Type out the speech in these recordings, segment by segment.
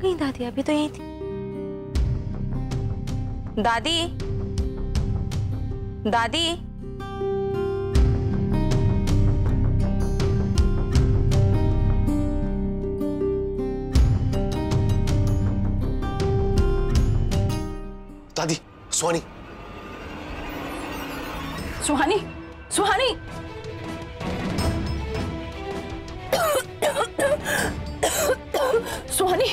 गई दादी? अभी तो यही थी। दादी, दादी, दादी, सुहानी। सुहानी, सुहानी, सुहानी,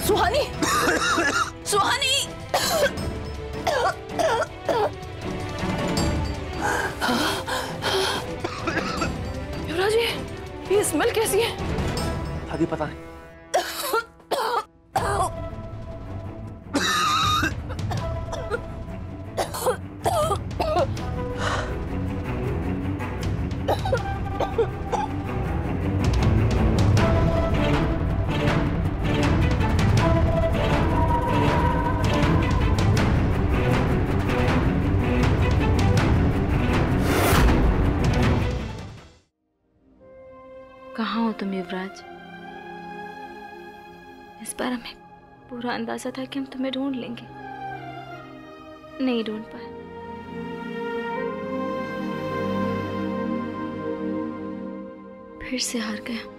सुहानी, सुहानी। युवराज जी, ये स्मेल कैसी है? दादी पता नहीं। कहाँ हो तुम युवराज? इस बार हमें पूरा अंदाजा था कि हम तुम्हें ढूंढ लेंगे, नहीं ढूंढ पाए। फिर से हार गया।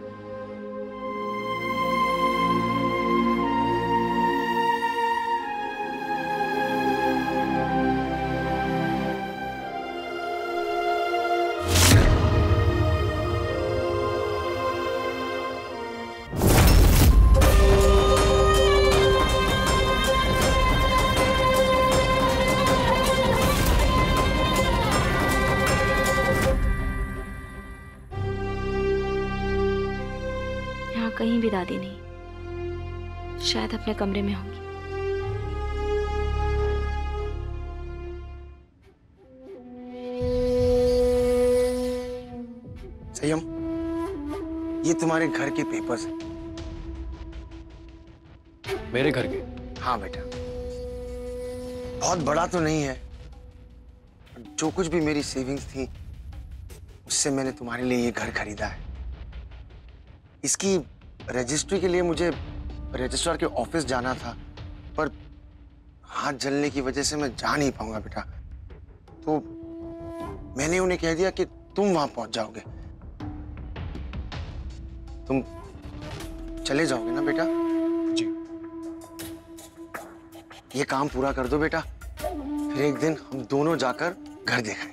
कहीं भी दादी नहीं, शायद अपने कमरे में होंगी। संयम, ये तुम्हारे घर के पेपर्स हैं। मेरे घर के? हाँ बेटा, बहुत बड़ा तो नहीं है। जो कुछ भी मेरी सेविंग्स थी उससे मैंने तुम्हारे लिए ये घर खरीदा है। इसकी रजिस्ट्री के लिए मुझे रजिस्ट्रार के ऑफिस जाना था, पर हाथ जलने की वजह से मैं जा नहीं पाऊंगा बेटा। तो मैंने उन्हें कह दिया कि तुम वहां पहुंच जाओगे। तुम चले जाओगे ना बेटा? जी। ये काम पूरा कर दो बेटा, फिर एक दिन हम दोनों जाकर घर दिखाएंगे।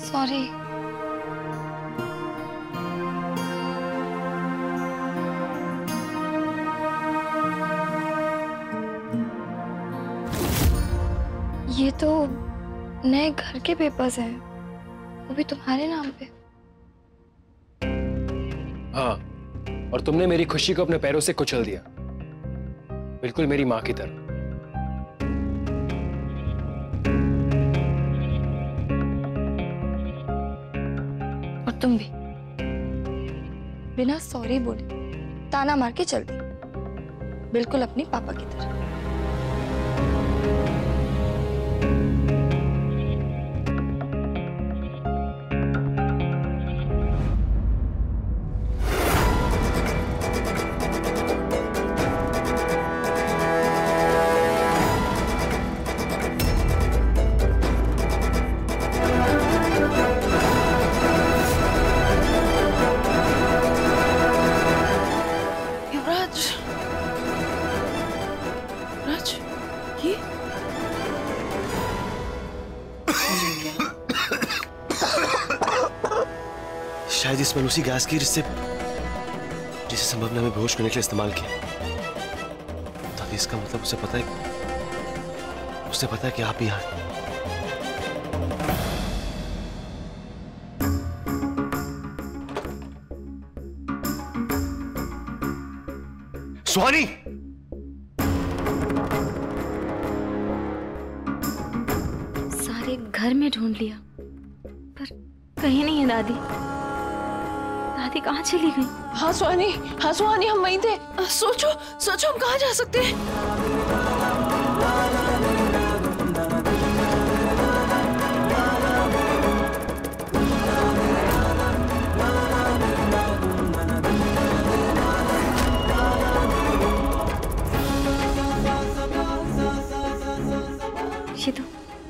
सॉरी। ये तो नए घर के पेपर्स हैं, वो भी तुम्हारे नाम पे। हाँ, और तुमने मेरी खुशी को अपने पैरों से कुचल दिया, बिल्कुल मेरी माँ की तरह। तुम भी बिना सॉरी बोले ताना मार के चल दी, बिल्कुल अपनी पापा की तरह। शायद इसमें उसी गैस की जिसे संभव ने हमें बेहोश करने के लिए इस्तेमाल किया। तो इसका मतलब उसे पता है कि आप ही यहाँ हैं। सुहानी, सारे घर में ढूंढ लिया पर कहीं नहीं है दादी। दादी कहाँ चली गई? हाँ सुहानी हम वहीं थे। सोचो सोचो हम कहाँ जा सकते हैं।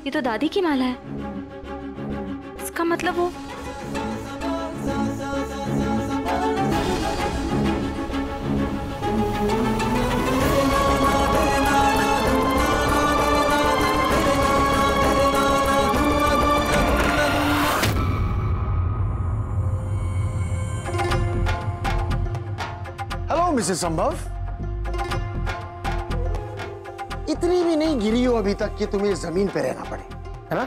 ये तो दादी की माला है। इसका मतलब वो हेलो मिसेस संभव। इतनी भी नहीं गिरी हो अभी तक कि तुम्हें जमीन पे रहना पड़े, है ना?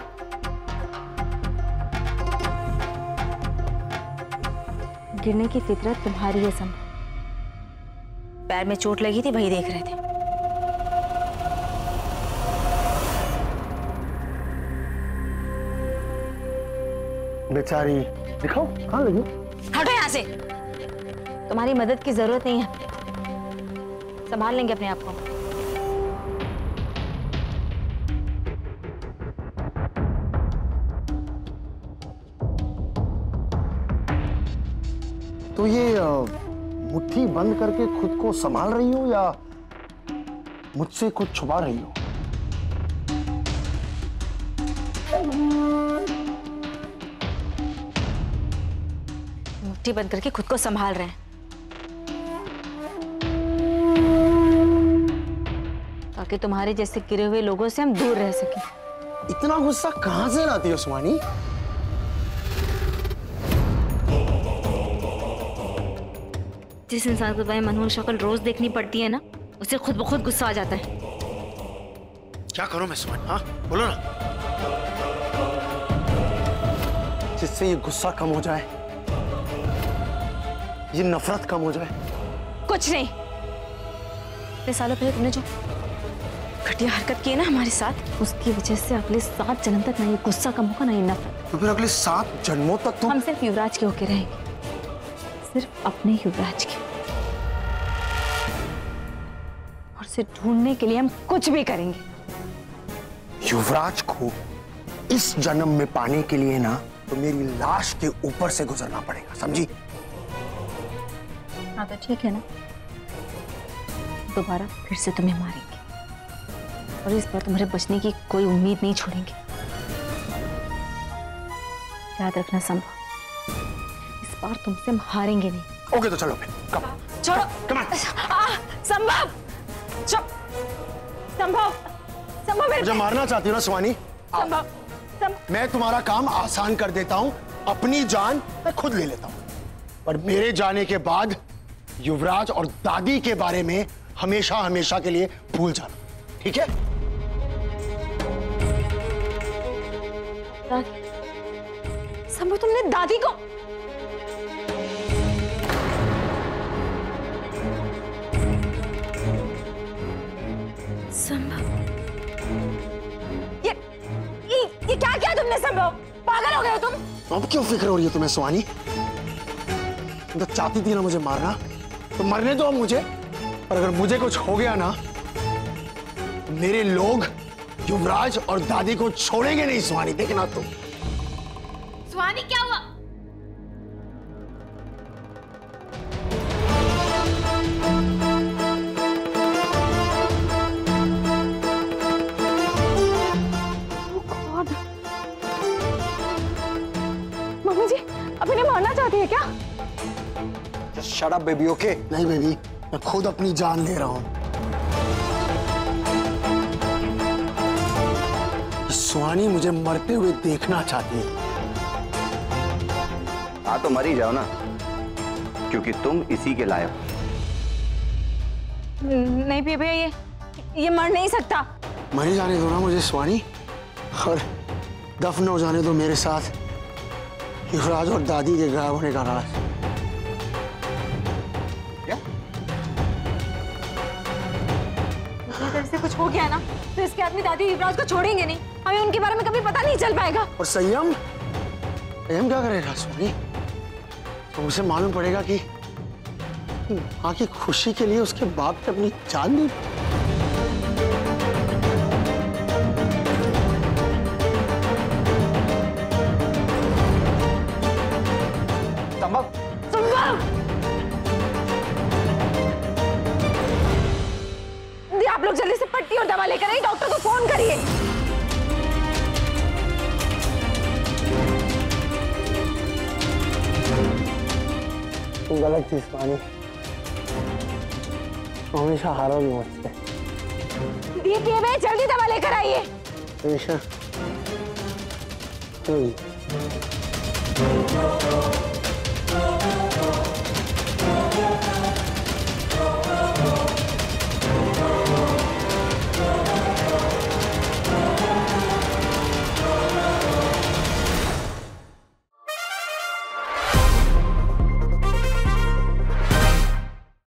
गिरने की फितरत तुम्हारी है संभव। पैर में चोट लगी थी, वही देख रहे थे। बेचारी, दिखाओ कहाँ लगी? हटो यहाँ से, तुम्हारी मदद की जरूरत नहीं है। संभाल लेंगे अपने आप को। तो ये मुट्ठी बंद करके खुद को संभाल रही हो या मुझसे कुछ छुपा रही हो? मुट्ठी बंद करके खुद को संभाल रहे हैं ताकि तुम्हारे जैसे गिरे हुए लोगों से हम दूर रह सकें। इतना गुस्सा कहां से लाती हो सुहानी? जिस इंसान को तुम्हारी मनहूस शक्ल रोज देखनी पड़ती है ना, उसे खुद ब खुद गुस्सा आ जाता है। क्या करूं मैं सुहानी? हाँ बोलो ना, जिससे ये गुस्सा कम हो जाए, ये नफरत कम हो जाए। कुछ नहीं। इतने सालों पहले तुमने जो घटिया हरकत की है ना हमारे साथ, उसकी वजह से अगले 7 जन्म तक ना ये गुस्सा कम होगा ना ये नफरत। तो फिर अगले 7 जन्मों तक तुम हम सिर्फ युवराज के होके रहेंगे, सिर्फ अपने युवराज के। और उसे ढूंढने के लिए हम कुछ भी करेंगे। युवराज को इस जन्म में पाने के लिए ना तो मेरी लाश के ऊपर से गुजरना पड़ेगा, समझी? हाँ तो ठीक है ना, दोबारा फिर से तुम्हें मारेंगे और इस बार तुम्हारे बचने की कोई उम्मीद नहीं छोड़ेंगे। याद रखना संभव, इस बार तुमसे हम हारेंगे नहीं। ओके तो चलो फिर, कम छोड़ो। Come on. संभव, चुप। संभव, संभव मुझे मारना चाहती हो ना सुहानी? संभव, मैं तुम्हारा काम आसान कर देता हूं, अपनी जान मैं खुद ले लेता हूं, पर मेरे जाने के बाद युवराज और दादी के बारे में हमेशा हमेशा के लिए भूल जाना, ठीक है? संभव, तुमने दादी को संभव, ये क्या किया तुमने? संभव, पागल हो गए हो तुम? अब क्यों फिक्र हो रही है तुम्हें सुहानी? तुम तो चाहती थी ना मुझे मारना, तो मरने दो अब मुझे। पर अगर मुझे कुछ हो गया ना, तो मेरे लोग युवराज और दादी को छोड़ेंगे नहीं सुहानी, देखना तुम। सुहानी, क्या हुआ? मम्मी जी अब इन्हें मारना चाहती है क्या? Shut up baby, okay? नहीं बेबी, मैं खुद अपनी जान ले रहा हूं। सुहानी मुझे मरते हुए देखना चाहती है। हाँ तो मर ही जाओ ना, क्योंकि तुम इसी के लायक हो। नहीं भैया, ये मर नहीं सकता। मर जाने दो ना मुझे सुहानी, और दफन हो जाने दो मेरे साथ युवराज और दादी के गायब होने का राज। क्या? इसे कुछ हो गया ना तो इसके आदमी दादी युवराज को छोड़ेंगे नहीं। हमें उनके बारे में कभी पता नहीं चल पाएगा। और संयम संयम क्या करे रासवानी? तो उसे मालूम पड़ेगा कि माँ की खुशी के लिए उसके बाप ने अपनी जान दी। आप लोग जल्दी से पट्टी और दवा लेकर आइए, डॉक्टर को फोन करिए। तुम गलत चीज मानी, हमेशा हारोगी मुझसे। दीदी में जल्दी दवा लेकर आइए। हमेशा